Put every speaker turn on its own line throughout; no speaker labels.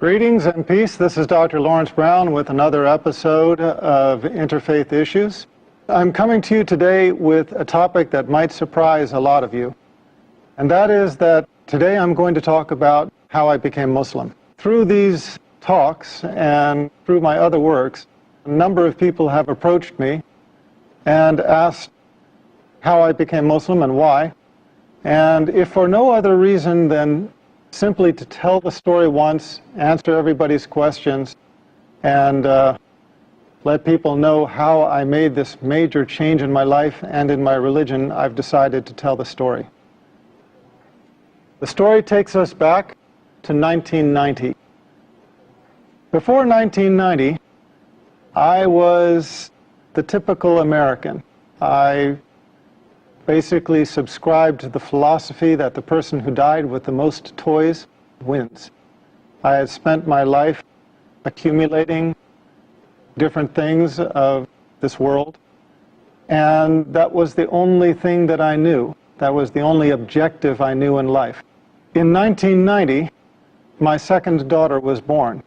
Greetings and peace. This is Dr. Laurence Brown with another episode of Interfaith Issues. I'm coming to you today with a topic that might surprise a lot of you. And that is that today I'm going to talk about how I became Muslim. Through these talks and through my other works, a number of people have approached me and asked how I became Muslim and why. And if for no other reason than simply to tell the story once, answer everybody's questions, and let people know how I made this major change in my life and in my religion, I've decided to tell the story. The story takes us back to 1990. Before 1990, I was the typical American. I basically subscribed to the philosophy that the person who died with the most toys wins. I had spent my life accumulating different things of this world, and that was the only thing that I knew. That was the only objective I knew in life. In 1990, my second daughter was born.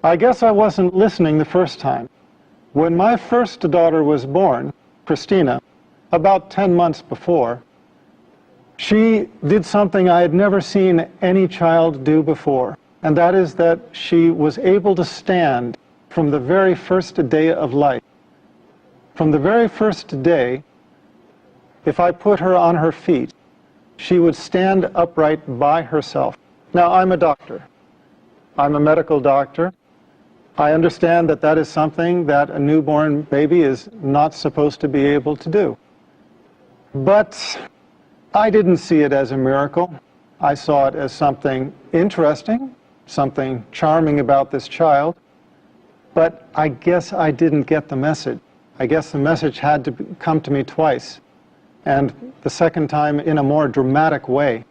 I guess I wasn't listening the first time. When my first daughter was born, Christina, about 10 months before, she did something I had never seen any child do before, and that is that she was able to stand from the very first day of life. From the very first day, if I put her on her feet, she would stand upright by herself. Now, I'm a doctor. I'm a medical doctor. I understand that that is something that a newborn baby is not supposed to be able to do. But I didn't see it as a miracle. I saw it as something interesting, something charming about this child. But I guess I didn't get the message. I guess the message had to come to me twice, and the second time in a more dramatic way.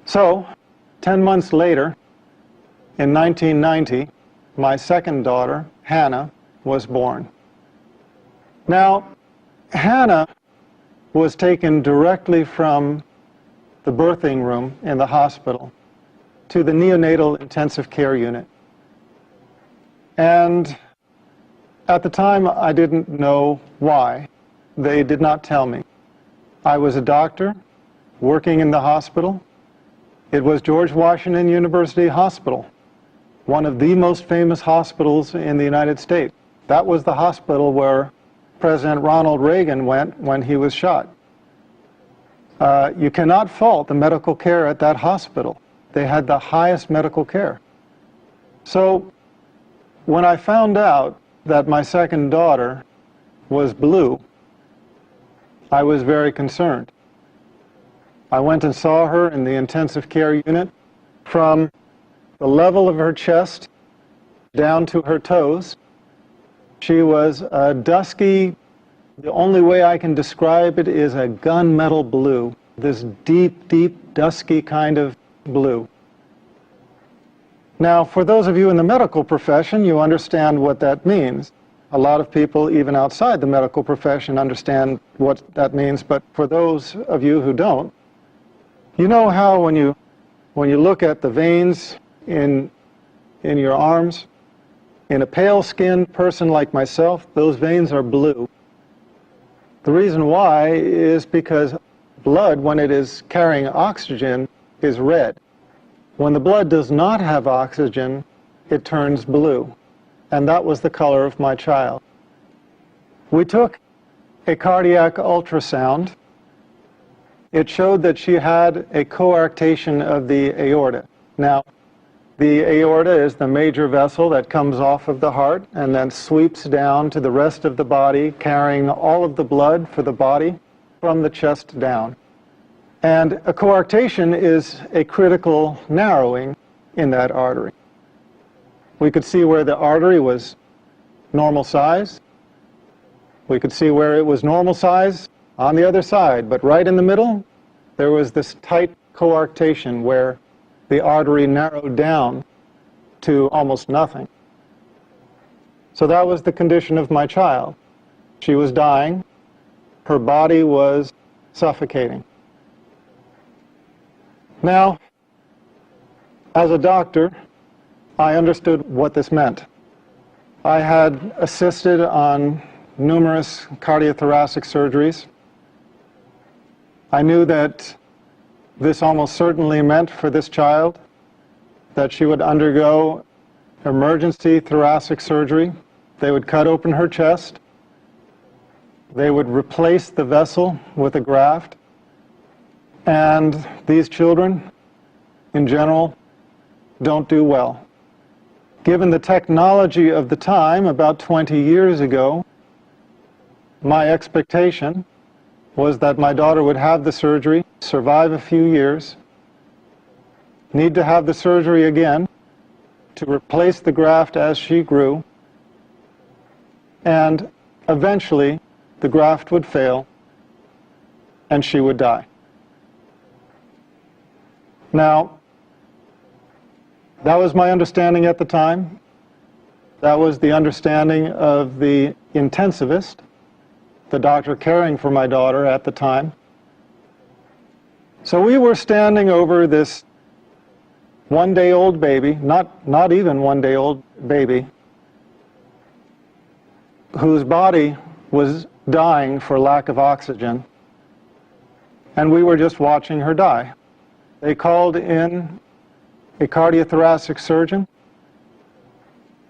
So, 10 months later, in 1990, my second daughter, Hannah, was born. Now, Hannah was taken directly from the birthing room in the hospital to the neonatal intensive care unit. And at the time, I didn't know why. They did not tell me. I was a doctor working in the hospital. It was George Washington University Hospital, one of the most famous hospitals in the United States. That was the hospital where President Ronald Reagan went when he was shot. You cannot fault the medical care at that hospital. They had the highest medical care. So when I found out that my second daughter was blue, I was very concerned. I went and saw her in the intensive care unit. From the level of her chest down to her toes, she was a dusky, the only way I can describe it is a gunmetal blue, this deep, deep, dusky kind of blue. Now, for those of you in the medical profession, you understand what that means. A lot of people, even outside the medical profession, understand what that means, but for those of you who don't, you know how when you look at the veins in your arms, in a pale-skinned person like myself, those veins are blue. The reason why is because blood, when it is carrying oxygen, is red. When the blood does not have oxygen, it turns blue. And that was the color of my child. We took a cardiac ultrasound. It showed that she had a coarctation of the aorta. Now, the aorta is the major vessel that comes off of the heart and then sweeps down to the rest of the body, carrying all of the blood for the body from the chest down. And a coarctation is a critical narrowing in that artery. We could see where the artery was normal size. We could see where it was normal size on the other side, but right in the middle, there was this tight coarctation where the artery narrowed down to almost nothing. So that was the condition of my child. She was dying. Her body was suffocating. Now, As a doctor, I understood what this meant. I had assisted on numerous cardiothoracic surgeries. I knew that this almost certainly meant for this child that she would undergo emergency thoracic surgery. They would cut open her chest. They would replace the vessel with a graft. And these children, in general, don't do well. Given the technology of the time, about 20 years ago, my expectation was that my daughter would have the surgery, survive a few years, need to have the surgery again to replace the graft as she grew, and eventually the graft would fail and she would die. Now, that was my understanding at the time. That was the understanding of the intensivist, the doctor caring for my daughter at the time. So we were standing over this one-day-old baby, not even one-day-old baby, whose body was dying for lack of oxygen, and we were just watching her die. They called in a cardiothoracic surgeon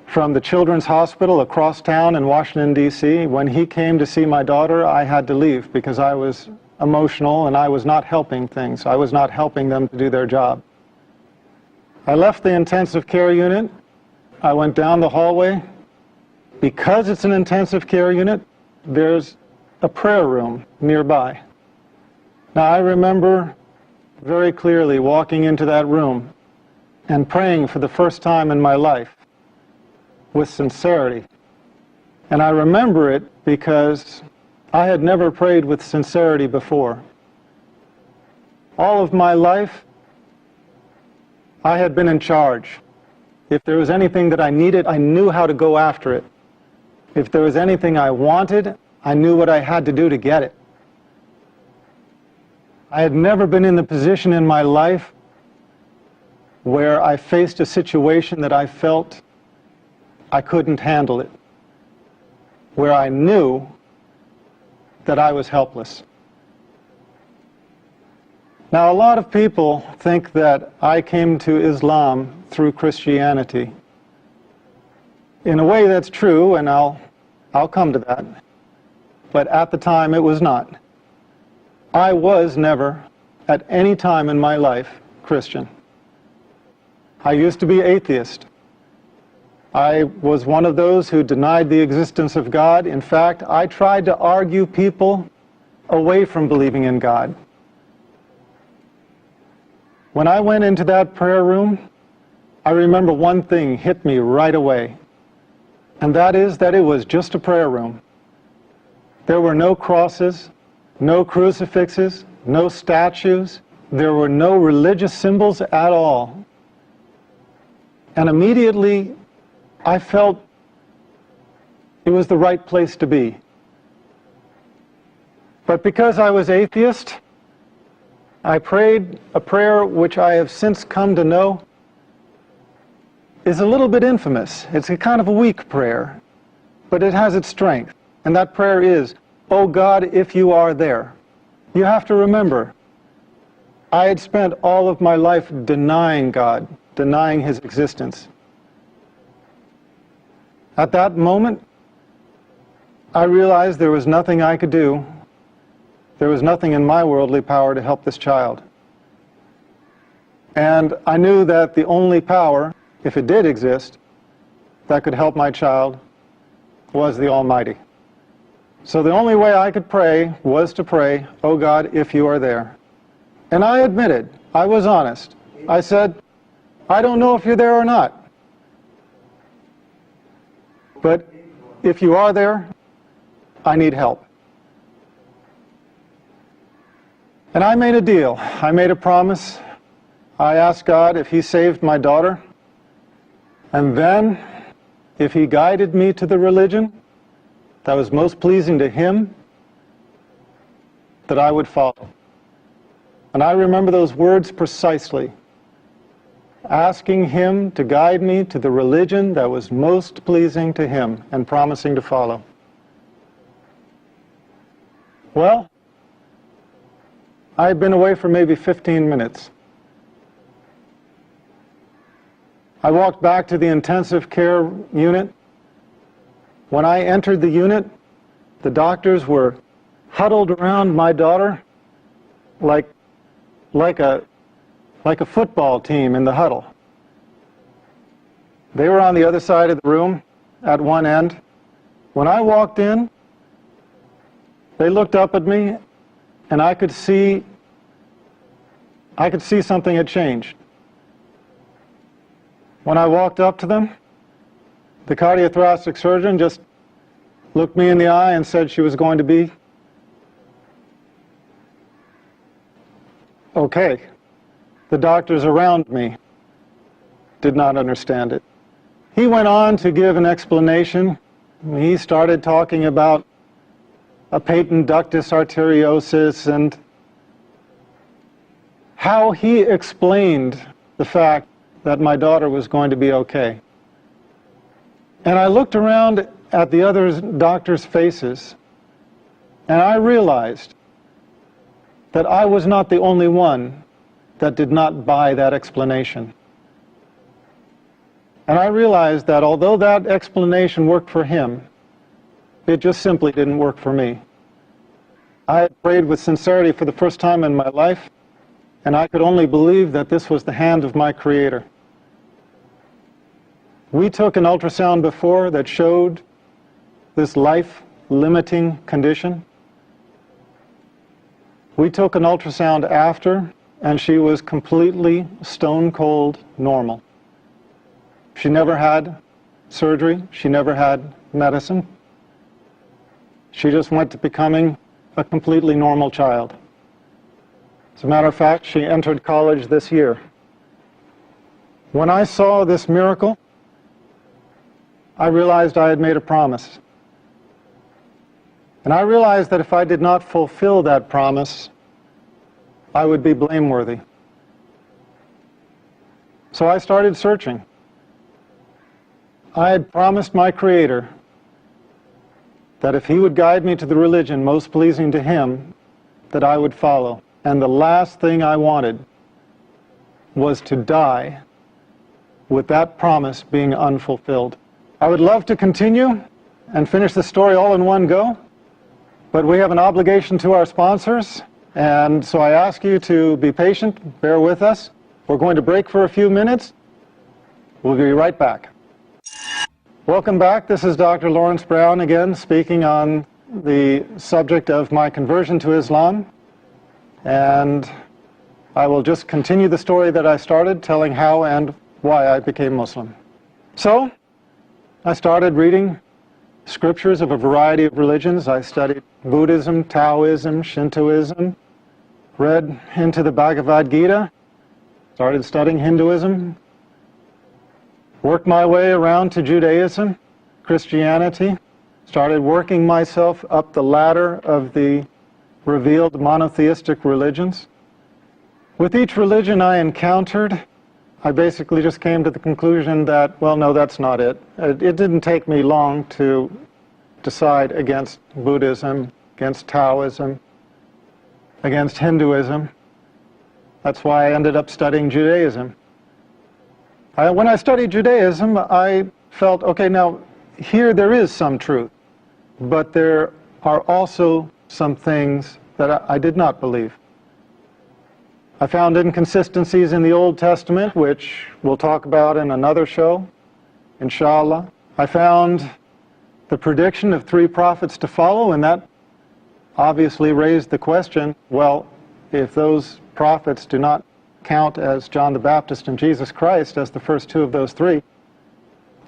from the Children's Hospital across town in Washington, D.C. When he came to see my daughter, I had to leave because I was emotional and I was not helping things. I was not helping them to do their job. I left the intensive care unit. I went down the hallway. Because it's an intensive care unit, there's a prayer room nearby. Now, I remember very clearly walking into that room and praying for the first time in my life with sincerity. And I remember it because I had never prayed with sincerity before. All of my life, I had been in charge. If there was anything that I needed, I knew how to go after it. If there was anything I wanted, I knew what I had to do to get it. I had never been in the position in my life where I faced a situation that I felt I couldn't handle it, where I knew that I was helpless. Now, a lot of people think that I came to Islam through Christianity. In a way, that's true, and I'll come to that. But at the time, it was not. I was never, at any time in my life, Christian. I used to be atheist. I was one of those who denied the existence of God. In fact, I tried to argue people away from believing in God. When I went into that prayer room, I remember one thing hit me right away, and that is that it was just a prayer room. There were no crosses, no crucifixes, no statues. There were no religious symbols at all. And immediately, I felt it was the right place to be. But because I was atheist, I prayed a prayer which I have since come to know is a little bit infamous. It's a kind of a weak prayer, but it has its strength. And that prayer is, "Oh God, if you are there." You have to remember, I had spent all of my life denying God, denying His existence. At that moment, I realized there was nothing I could do. There was nothing in my worldly power to help this child. And I knew that the only power, if it did exist, that could help my child was the Almighty. So the only way I could pray was to pray, "Oh God, if you are there." And I admitted, I was honest. I said, "I don't know if you're there or not. But if you are there, I need help." And I made a deal. I made a promise. I asked God if He saved my daughter, and then if He guided me to the religion that was most pleasing to Him, that I would follow. And I remember those words precisely. asking him to guide me to the religion that was most pleasing to him and promising to follow. Well, I had been away for maybe 15 minutes. I walked back to the intensive care unit. When I entered the unit, the doctors were huddled around my daughter like a football team in the huddle. They were on the other side of the room at one end. When I walked in, they looked up at me, and I could see something had changed. When I walked up to them, the cardiothoracic surgeon just looked me in the eye and said she was going to be okay. The doctors around me did not understand it. He went on to give an explanation. He started talking about a patent ductus arteriosus and how he explained the fact that my daughter was going to be okay. And I looked around at the other doctors' faces, and I realized that I was not the only one that did not buy that explanation. And I realized that although that explanation worked for him, it just simply didn't work for me. I had prayed with sincerity for the first time in my life, and I could only believe that this was the hand of my Creator. We took an ultrasound before that showed this life-limiting condition. We took an ultrasound after, and she was completely stone-cold normal. She never had surgery. She never had medicine. She just went to becoming a completely normal child. As a matter of fact, she entered college this year. When I saw this miracle, I realized I had made a promise. And I realized that if I did not fulfill that promise, I would be blameworthy. So I started searching. I had promised my Creator that if He would guide me to the religion most pleasing to Him, that I would follow. And the last thing I wanted was to die with that promise being unfulfilled. I would love to continue and finish the story all in one go, but we have an obligation to our sponsors, and so I ask you to be patient, bear with us. We're going to break for a few minutes. We'll be right back. Welcome back. This is Dr. Laurence Brown again, speaking on the subject of my conversion to Islam. And I will just continue the story that I started, telling how and why I became Muslim. So, I started reading scriptures of a variety of religions. I studied Buddhism, Taoism, Shintoism, read into the Bhagavad Gita, started studying Hinduism, worked my way around to Judaism, Christianity, started working myself up the ladder of the revealed monotheistic religions. With each religion I encountered, I basically just came to the conclusion that, well, no, that's not it. It didn't take me long to decide against Buddhism, against Taoism, against Hinduism. That's why I ended up studying Judaism. When I studied Judaism, I felt, okay, now here there is some truth, but there are also some things that I did not believe. I found inconsistencies in the Old Testament, which we'll talk about in another show, inshallah. I found the prediction of 3 prophets to follow, and that obviously raised the question, well, if those prophets do not count as John the Baptist and Jesus Christ as the first 2 of those 3,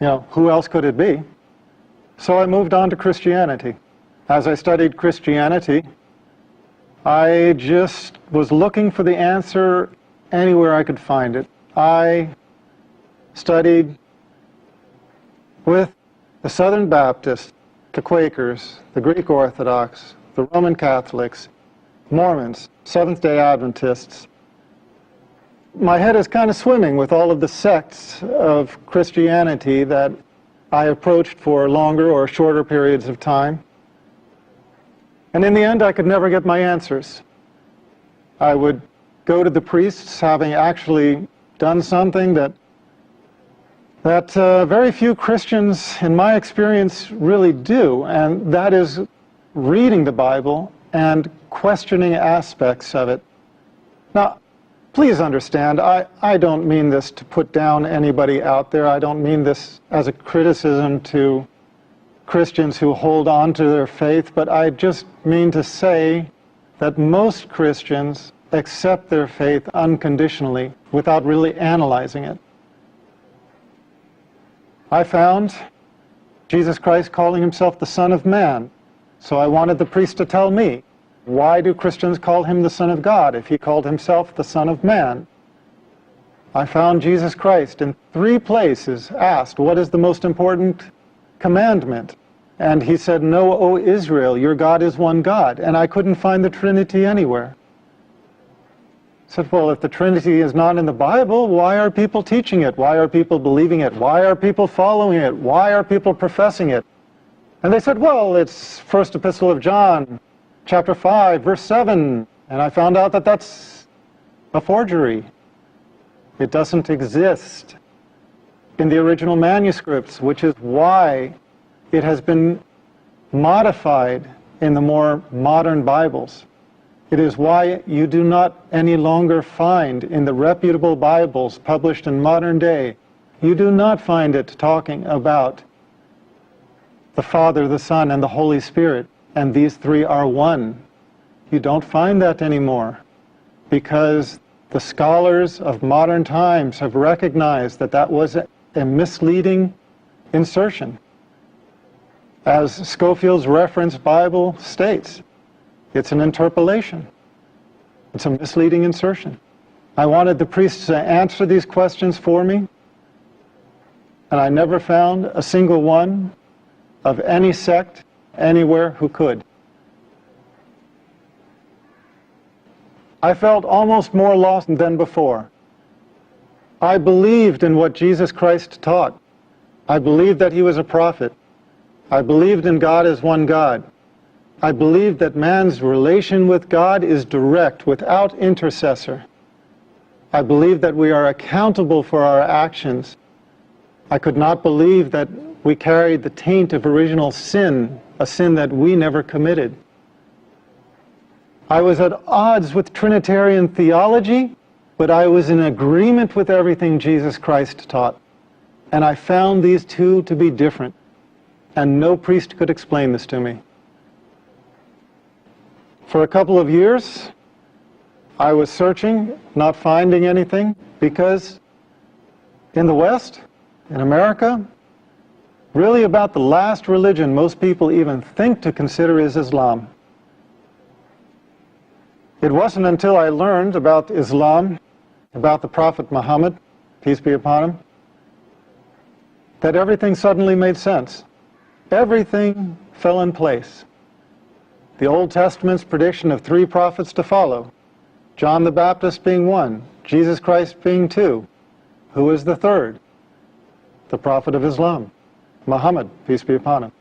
who else could it be? So I moved on to Christianity. As I studied Christianity, I just was looking for the answer anywhere I could find it. I studied with the Southern Baptists, the Quakers, the Greek Orthodox, the Roman Catholics, Mormons, Seventh-day Adventists, My head is kind of swimming with all of the sects of Christianity that I approached for longer or shorter periods of time. And in the end, I could never get my answers. I would go to the priests having actually done something that very few Christians, in my experience, really do, and that is reading the Bible and questioning aspects of it. Now, please understand, I don't mean this to put down anybody out there. I don't mean this as a criticism to Christians who hold on to their faith, but I just mean to say that most Christians accept their faith unconditionally without really analyzing it. I found Jesus Christ calling himself the Son of Man, so I wanted the priest to tell me, why do Christians call him the Son of God if he called himself the Son of Man? I found Jesus Christ in 3 places asked, what is the most important commandment? And he said, "Know, O Israel, your God is one God." And I couldn't find the Trinity anywhere. I said, well, if the Trinity is not in the Bible, why are people teaching it? Why are people believing it? Why are people following it? Why are people professing it? And they said, well, it's First Epistle of John, chapter 5, verse 7. And I found out that that's a forgery. It doesn't exist in the original manuscripts, which is why it has been modified in the more modern Bibles. It is why you do not any longer find in the reputable Bibles published in modern day, you do not find it talking about the Father, the Son, and the Holy Spirit, and these 3 are one. You don't find that anymore, because the scholars of modern times have recognized that that was a misleading insertion. As Scofield's Reference Bible states, it's an interpolation. It's a misleading insertion. I wanted the priests to answer these questions for me, and I never found a single one of any sect anywhere who could. I felt almost more lost than before. I believed in what Jesus Christ taught. I believed that he was a prophet. I believed in God as one God. I believed that man's relation with God is direct, without intercessor. I believed that we are accountable for our actions. I could not believe that we carried the taint of original sin, a sin that we never committed. I was at odds with Trinitarian theology, but I was in agreement with everything Jesus Christ taught. And I found these 2 to be different, and no priest could explain this to me. For a couple of years, I was searching, not finding anything, because in the West, in America, really about the last religion most people even think to consider is Islam. It wasn't until I learned about Islam, about the Prophet Muhammad, peace be upon him, that everything suddenly made sense. Everything fell in place. The Old Testament's prediction of 3 prophets to follow, John the Baptist being 1, Jesus Christ being 2. Who is the 3rd? The Prophet of Islam, Muhammad, peace be upon him.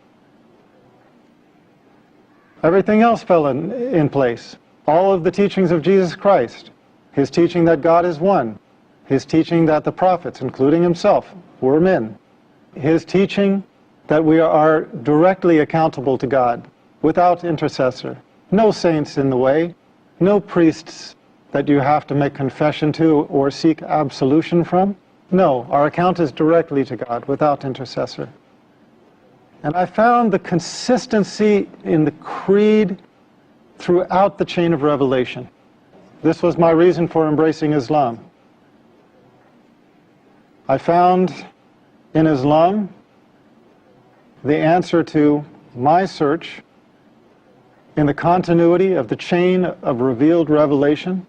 Everything else fell in place. All of the teachings of Jesus Christ, his teaching that God is one, his teaching that the prophets, including himself, were men, his teaching that we are directly accountable to God, without intercessor, no saints in the way, no priests that you have to make confession to or seek absolution from. No, our account is directly to God, without intercessor. And I found the consistency in the creed throughout the chain of revelation. This was my reason for embracing Islam. I found in Islam the answer to my search in the continuity of the chain of revealed revelation.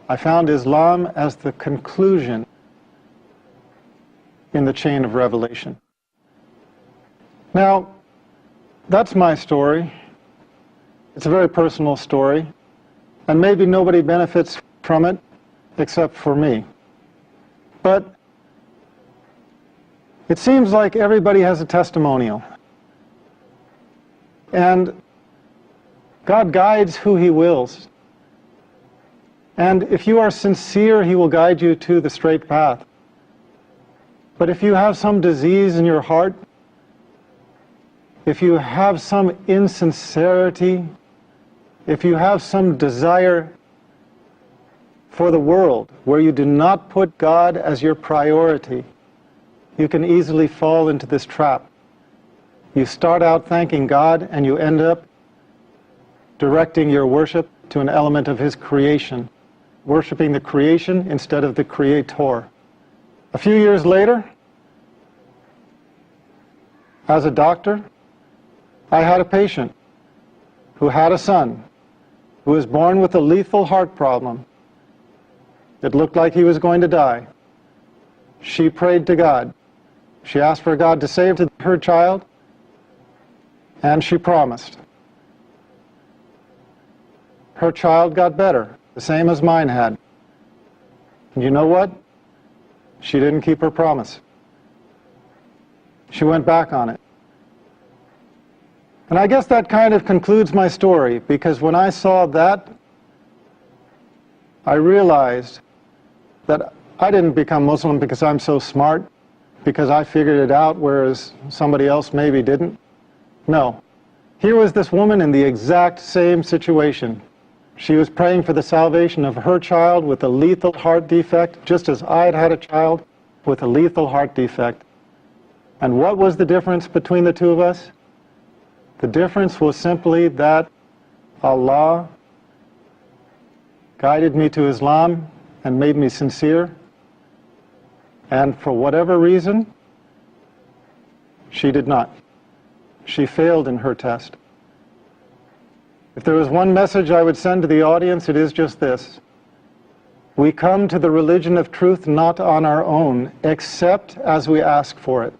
I found Islam as the conclusion in the chain of revelation. Now, that's my story. It's a very personal story, and maybe nobody benefits from it, except for me. But it seems like everybody has a testimonial. And God guides who He wills. And if you are sincere, He will guide you to the straight path. But if you have some disease in your heart, if you have some insincerity, if you have some desire for the world where you do not put God as your priority, you can easily fall into this trap. You start out thanking God and you end up directing your worship to an element of His creation, worshiping the creation instead of the Creator. A few years later, as a doctor, I had a patient who had a son who was born with a lethal heart problem. It looked like he was going to die. She prayed to God. She asked for God to save her child, and she promised. Her child got better, the same as mine had. And you know what? She didn't keep her promise. She went back on it. And I guess that kind of concludes my story, because when I saw that, I realized that I didn't become Muslim because I'm so smart, because I figured it out, whereas somebody else maybe didn't. No. Here was this woman in the exact same situation. She was praying for the salvation of her child with a lethal heart defect, just as I had had a child with a lethal heart defect. And what was the difference between the two of us? The difference was simply that Allah guided me to Islam and made me sincere. And for whatever reason, she did not. She failed in her test. If there was one message I would send to the audience, it is just this. We come to the religion of truth not on our own, except as we ask for it.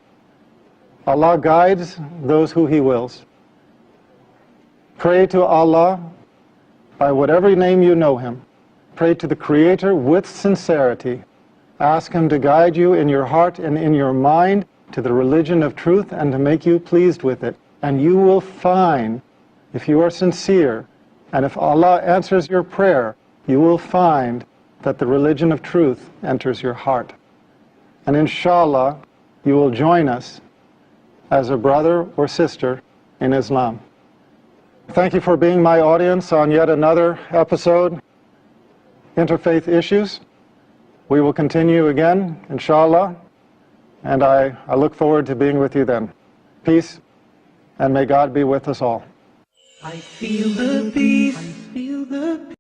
Allah guides those who He wills. Pray to Allah by whatever name you know Him. Pray to the Creator with sincerity. Ask Him to guide you in your heart and in your mind to the religion of truth and to make you pleased with it. And you will find, if you are sincere, and if Allah answers your prayer, you will find that the religion of truth enters your heart. And inshallah, you will join us as a brother or sister in Islam. Thank you for being my audience on yet another episode, Interfaith Issues. We will continue again, inshallah, and I look forward to being with you then. Peace, and may God be with us all.
I feel the peace.